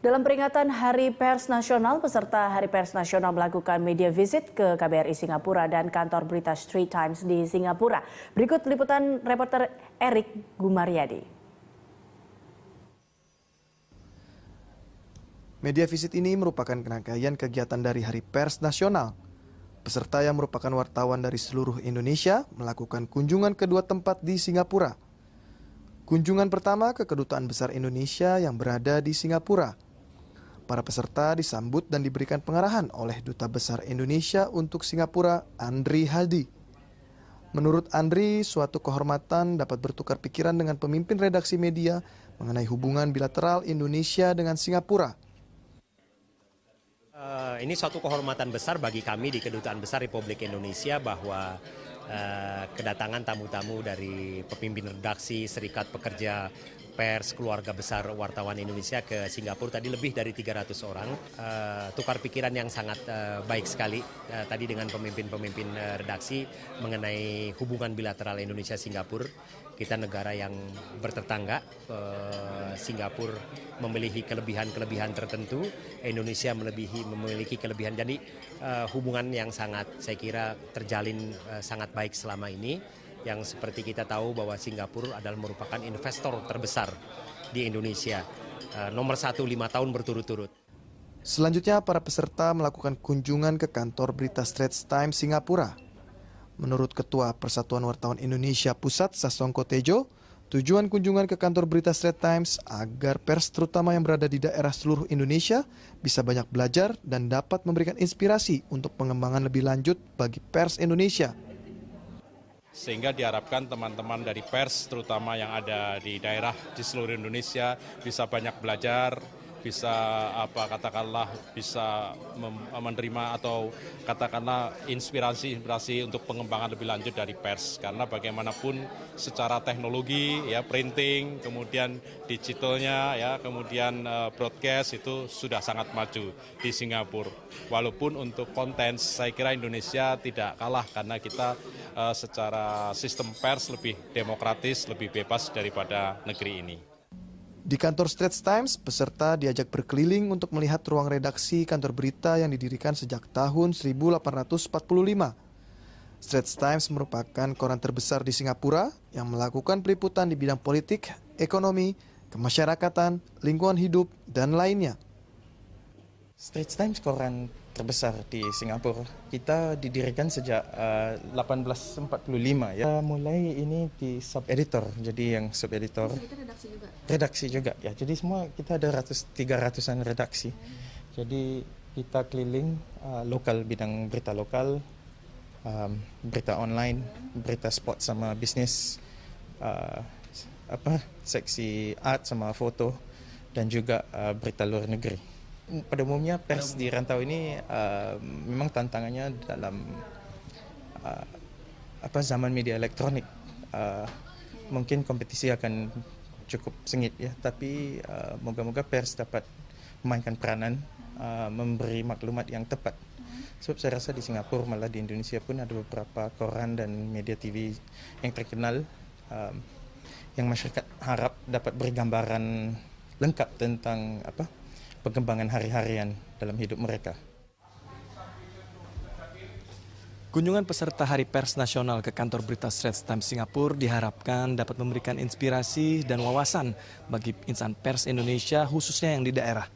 Dalam peringatan Hari Pers Nasional, peserta Hari Pers Nasional melakukan media visit ke KBRI Singapura dan kantor berita Straits Times di Singapura. Berikut liputan reporter Erik Gumaryadi. Media visit ini merupakan rangkaian kegiatan dari Hari Pers Nasional. Peserta yang merupakan wartawan dari seluruh Indonesia melakukan kunjungan ke dua tempat di Singapura. Kunjungan pertama ke Kedutaan Besar Indonesia yang berada di Singapura. Para peserta disambut dan diberikan pengarahan oleh Duta Besar Indonesia untuk Singapura, Andri Hadi. Menurut Andri, suatu kehormatan dapat bertukar pikiran dengan pemimpin redaksi media mengenai hubungan bilateral Indonesia dengan Singapura. Ini suatu kehormatan besar bagi kami di Kedutaan Besar Republik Indonesia bahwa kedatangan tamu-tamu dari pemimpin redaksi, serikat pekerja pers, keluarga besar wartawan Indonesia ke Singapura tadi lebih dari 300 orang. Tukar pikiran yang sangat baik sekali tadi dengan pemimpin-pemimpin redaksi mengenai hubungan bilateral Indonesia-Singapura. Kita negara yang bertetangga, Singapura memiliki kelebihan-kelebihan tertentu, Indonesia memiliki kelebihan. Jadi hubungan yang sangat saya kira terjalin sangat baik selama ini. Yang seperti kita tahu bahwa Singapura adalah merupakan investor terbesar di Indonesia, nomor 1 5 tahun berturut-turut. Selanjutnya, para peserta melakukan kunjungan ke kantor berita Straits Times Singapura. Menurut Ketua Persatuan Wartawan Indonesia Pusat, Sasongko Tejo, tujuan kunjungan ke kantor berita Straits Times agar pers terutama yang berada di daerah seluruh Indonesia bisa banyak belajar dan dapat memberikan inspirasi untuk pengembangan lebih lanjut bagi pers Indonesia. Sehingga diharapkan teman-teman dari pers terutama yang ada di daerah di seluruh Indonesia bisa banyak belajar, bisa bisa menerima atau katakanlah inspirasi untuk pengembangan lebih lanjut dari pers, karena bagaimanapun secara teknologi ya, printing, kemudian digitalnya ya, kemudian broadcast itu sudah sangat maju di Singapura. Walaupun untuk konten saya kira Indonesia tidak kalah karena kita secara sistem pers lebih demokratis, lebih bebas daripada negeri ini. Di kantor Straits Times, peserta diajak berkeliling untuk melihat ruang redaksi kantor berita yang didirikan sejak tahun 1845. Straits Times merupakan koran terbesar di Singapura yang melakukan peliputan di bidang politik, ekonomi, kemasyarakatan, lingkungan hidup, dan lainnya. Straits Times koran terbesar di Singapura. Kita didirikan sejak 1845 ya. Mulai ini di sub-editor, jadi yang sub-editor. Itu redaksi juga? Redaksi juga ya. Jadi semua kita ada 300-an redaksi. Jadi kita keliling lokal, bidang berita lokal, berita online, berita sport sama bisnis, seksi art sama foto, dan juga berita luar negeri. Pada umumnya pers di rantau ini memang tantangannya dalam zaman media elektronik. Mungkin kompetisi akan cukup sengit ya, tapi moga-moga pers dapat memainkan peranan, memberi maklumat yang tepat. Sebab saya rasa di Singapura malah di Indonesia pun ada beberapa koran dan media TV yang terkenal yang masyarakat harap dapat beri gambaran lengkap tentang pengembangan hari-harian dalam hidup mereka. Kunjungan peserta Hari Pers Nasional ke kantor berita Straits Times Singapura diharapkan dapat memberikan inspirasi dan wawasan bagi insan pers Indonesia khususnya yang di daerah.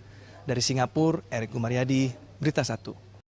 Dari Singapura, Erik Gumaryadi, Berita 1.